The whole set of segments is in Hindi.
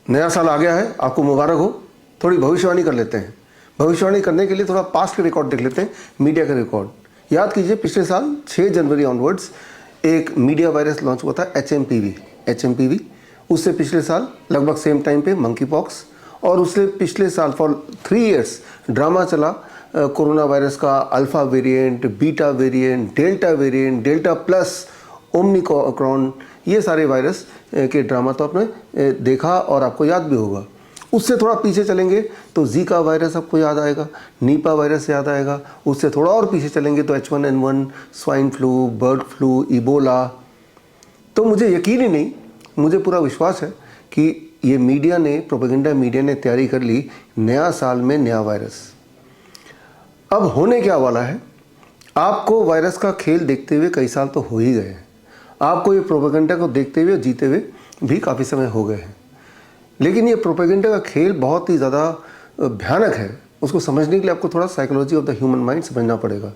नया साल आ गया है, आपको मुबारक हो। थोड़ी भविष्यवाणी कर लेते हैं। भविष्यवाणी करने के लिए थोड़ा पास्ट के रिकॉर्ड देख लेते हैं, मीडिया के रिकॉर्ड। याद कीजिए, पिछले साल 6 जनवरी ऑनवर्ड्स एक मीडिया वायरस लॉन्च हुआ था, HMPV। उससे पिछले साल लगभग सेम टाइम पे मंकी पॉक्स, और उससे पिछले साल फॉर 3 इयर्स ड्रामा चला कोरोना वायरस का alpha variant, beta variant, delta plus, Omicron. ये सारे वायरस के ड्रामा तो आपने देखा और आपको याद भी होगा। उससे थोड़ा पीछे चलेंगे तो जीका वायरस आपको याद आएगा, नीपा वायरस याद आएगा। उससे थोड़ा और पीछे चलेंगे तो H1N1, swine flu, bird flu, Ebola. तो मुझे यकीन ही नहीं, मुझे पूरा विश्वास है कि ये मीडिया ने, प्रोपेगेंडा मीडिया ने तैयारी कर ली नया साल में नया वायरस। अब होने क्या वाला है, आपको वायरस का खेल देखते हुए कई साल तो हो ही गए हैं। आपको ये प्रोपेगेंडा को देखते हुए, जीते हुए भी काफ़ी समय हो गए हैं। लेकिन ये प्रोपेगेंडा का खेल बहुत ही ज़्यादा भयानक है। उसको समझने के लिए आपको थोड़ा psychology of the human mind समझना पड़ेगा।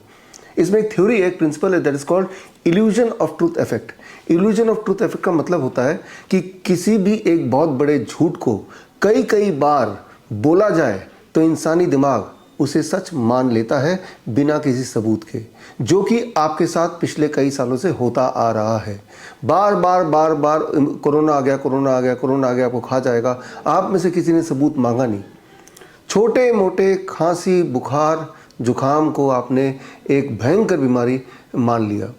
इसमें एक थ्योरी, एक प्रिंसिपल है, that is called illusion of truth effect. Illusion of truth effect का मतलब होता है कि किसी भी एक बहुत बड़े झूठ को कई बार बोला जाए तो इंसानी दिमाग उसे सच मान लेता है बिना किसी सबूत के, जो कि आपके साथ पिछले कई सालों से होता आ रहा है। बार बार कोरोना आ गया आपको खा जाएगा, आप में से किसी ने सबूत मांगा नहीं। छोटे मोटे खांसी, बुखार, जुखाम को आपने एक भयंकर बीमारी मान लिया,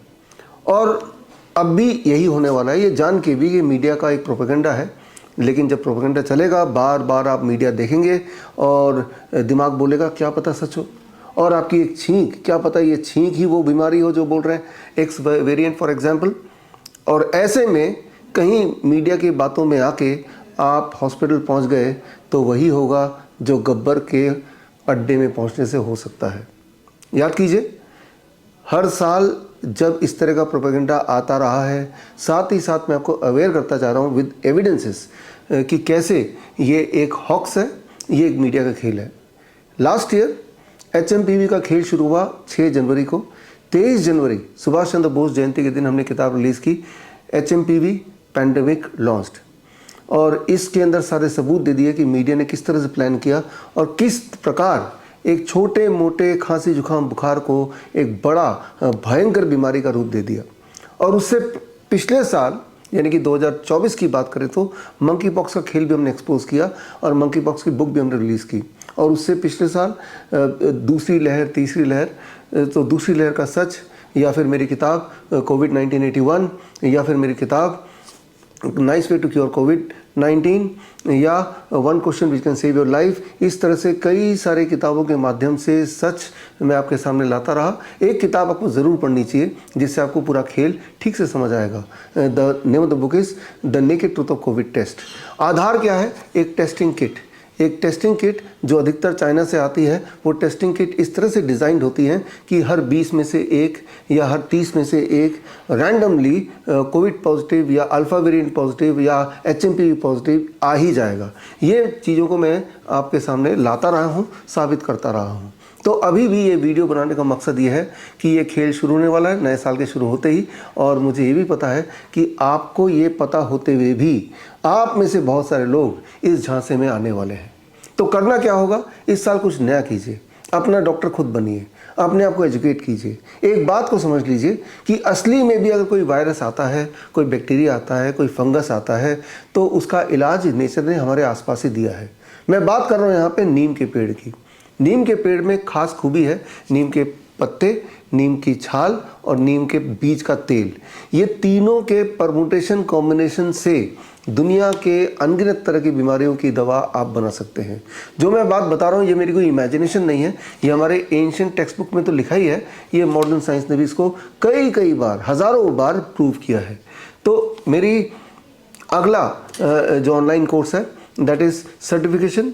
और अब भी यही होने वाला है। ये जान के भी ये मीडिया का एक प्रोपेगेंडा है। लेकिन जब प्रोपेगेंडा चलेगा, बार बार आप मीडिया देखेंगे और दिमाग बोलेगा क्या पता सच हो, और आपकी एक छींक, क्या पता ये छींक ही वो बीमारी हो जो बोल रहे हैं, एक्स वेरिएंट फॉर एग्जांपल। और ऐसे में कहीं मीडिया की बातों में आके आप हॉस्पिटल पहुंच गए तो वही होगा जो गब्बर के अड्डे में पहुंचने से हो सकता है। याद कीजिए, हर साल जब इस तरह का प्रोपेगेंडा आता रहा है, साथ ही साथ मैं आपको अवेयर करता जा रहा हूँ विद एविडेंसेस कि कैसे ये एक हॉक्स है, ये एक मीडिया का खेल है। लास्ट ईयर HMPV का खेल शुरू हुआ 6 जनवरी को। 23 जनवरी सुभाष चंद्र बोस जयंती के दिन हमने किताब रिलीज़ की, HMPV पैंडेमिक लॉन्च्ड, और इसके अंदर सारे सबूत दे दिए कि मीडिया ने किस तरह से प्लान किया और किस प्रकार एक छोटे मोटे खांसी जुकाम बुखार को एक बड़ा भयंकर बीमारी का रूप दे दिया। और उससे पिछले साल यानी कि 2024 की बात करें तो मंकी पॉक्स का खेल भी हमने एक्सपोज किया, और मंकी पॉक्स की बुक भी हमने रिलीज़ की। और उससे पिछले साल दूसरी लहर, तीसरी लहर, तो दूसरी लहर का सच, या फिर मेरी किताब कोविड 1981, या फिर मेरी किताब नाइस वे टू क्योर कोविड-19, या one question which can save your life. इस तरह से कई सारे किताबों के माध्यम से सच मैं आपके सामने लाता रहा। एक किताब आपको ज़रूर पढ़नी चाहिए जिससे आपको पूरा खेल ठीक से समझ आएगा। The name of the book is the naked truth of COVID test. आधार क्या है? एक टेस्टिंग किट जो अधिकतर चाइना से आती है। वो टेस्टिंग किट इस तरह से डिज़ाइंड होती है कि हर 20 में से एक या हर 30 में से एक रैंडमली कोविड पॉजिटिव या अल्फ़ा वेरिएंट पॉजिटिव या HMPV पॉजिटिव आ ही जाएगा। ये चीज़ों को मैं आपके सामने लाता रहा हूँ, साबित करता रहा हूँ। तो अभी भी ये वीडियो बनाने का मकसद ये है कि ये खेल शुरू होने वाला है नए साल के शुरू होते ही, और मुझे ये भी पता है कि आपको ये पता होते हुए भी आप में से बहुत सारे लोग इस झांसे में आने वाले हैं। तो करना क्या होगा? इस साल कुछ नया कीजिए, अपना डॉक्टर खुद बनिए, अपने आप को एजुकेट कीजिए। एक बात को समझ लीजिए कि असली में भी अगर कोई वायरस आता है, कोई बैक्टीरिया आता है, कोई फंगस आता है, तो उसका इलाज नेचर ने हमारे आसपास ही दिया है। मैं बात कर रहा हूँ यहाँ पे नीम के पेड़ की। नीम के पेड़ में खास खूबी है नीम के पत्ते, नीम की छाल और नीम के बीज का तेल। ये तीनों के परमुटेशन कॉम्बिनेशन से दुनिया के अनगिनत तरह की बीमारियों की दवा आप बना सकते हैं। जो मैं बात बता रहा हूँ ये मेरी कोई इमेजिनेशन नहीं है, ये हमारे एंशिएंट टेक्स्ट बुक में तो लिखा ही है। ये मॉडर्न साइंस ने भी इसको कई बार, हज़ारों बार प्रूव किया है। तो मेरी अगला जो ऑनलाइन कोर्स है that is certification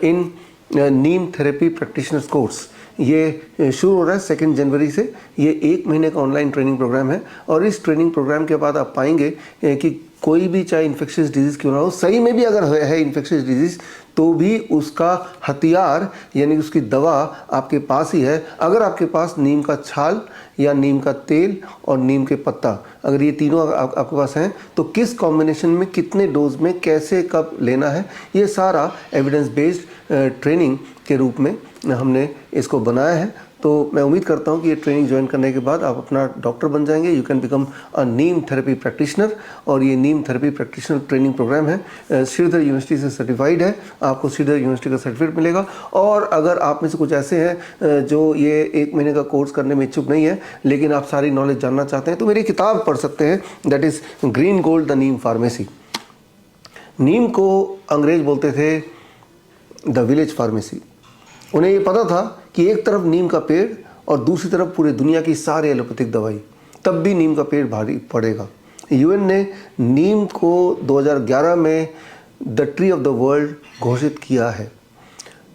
in Neem therapy practitioners course, ये शुरू हो रहा है 2 जनवरी से। ये 1 महीने का ऑनलाइन ट्रेनिंग प्रोग्राम है, और इस ट्रेनिंग प्रोग्राम के बाद आप पाएंगे कि कोई भी चाहे इन्फेक्शियस डिजीज़ क्यों ना हो, सही में भी अगर है इन्फेक्शियस डिजीज़ तो भी उसका हथियार यानी उसकी दवा आपके पास ही है। अगर आपके पास नीम का छाल या नीम का तेल और नीम के पत्ता, अगर ये तीनों आपके पास हैं तो किस कॉम्बिनेशन में कितने डोज में कैसे कब लेना है, ये सारा एविडेंस बेस्ड ट्रेनिंग के रूप में हमने इसको बनाया है। तो मैं उम्मीद करता हूँ कि ये ट्रेनिंग ज्वाइन करने के बाद आप अपना डॉक्टर बन जाएंगे। You can become a Neem therapy practitioner, और ये नीम थेरेपी प्रैक्टिशनर ट्रेनिंग प्रोग्राम है, श्रीधर यूनिवर्सिटी से सर्टिफाइड है। आपको श्रीधर यूनिवर्सिटी का सर्टिफिकेट मिलेगा। और अगर आप में से कुछ ऐसे हैं जो ये 1 महीने का कोर्स करने में इच्छुक नहीं है लेकिन आप सारी नॉलेज जानना चाहते हैं, तो मेरी किताब पढ़ सकते हैं, that is green gold the neem pharmacy. नीम को अंग्रेज बोलते थे द विलेज फार्मेसी। उन्हें ये पता था कि एक तरफ नीम का पेड़ और दूसरी तरफ पूरी दुनिया की सारी एलोपैथिक दवाई, तब भी नीम का पेड़ भारी पड़ेगा। यूएन ने नीम को 2011 में the tree of the world घोषित किया है।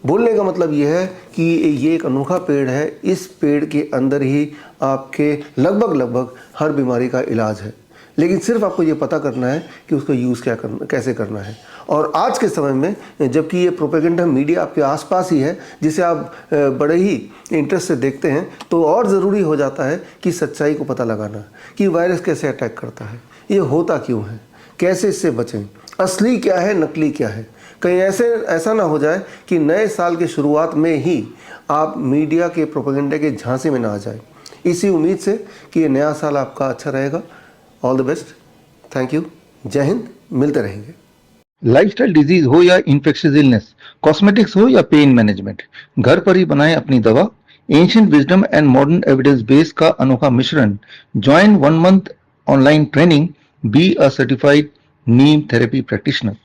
बोलने का मतलब यह है कि ये एक अनोखा पेड़ है। इस पेड़ के अंदर ही आपके लगभग हर बीमारी का इलाज है, लेकिन सिर्फ आपको ये पता करना है कि उसका यूज़ कैसे करना है। और आज के समय में जबकि ये प्रोपेगेंडा मीडिया आपके आसपास ही है, जिसे आप बड़े ही इंटरेस्ट से देखते हैं, तो और ज़रूरी हो जाता है कि सच्चाई को पता लगाना कि वायरस कैसे अटैक करता है, ये होता क्यों है, कैसे इससे बचें, असली क्या है, नकली क्या है। कहीं ऐसा ना हो जाए कि नए साल की शुरुआत में ही आप मीडिया के प्रोपेगेंडा के झांसे में ना आ जाए। इसी उम्मीद से कि ये नया साल आपका अच्छा रहेगा। All the best, thank you, जय हिंद, मिलते रहेंगे। लाइफस्टाइल डिजीज हो या इन्फेक्शियस इलनेस, कॉस्मेटिक्स हो या पेन मैनेजमेंट, घर पर ही बनाएं अपनी दवा। Ancient wisdom and modern evidence base का अनोखा मिश्रण। Join 1 month online training, be a certified Neem therapy practitioner.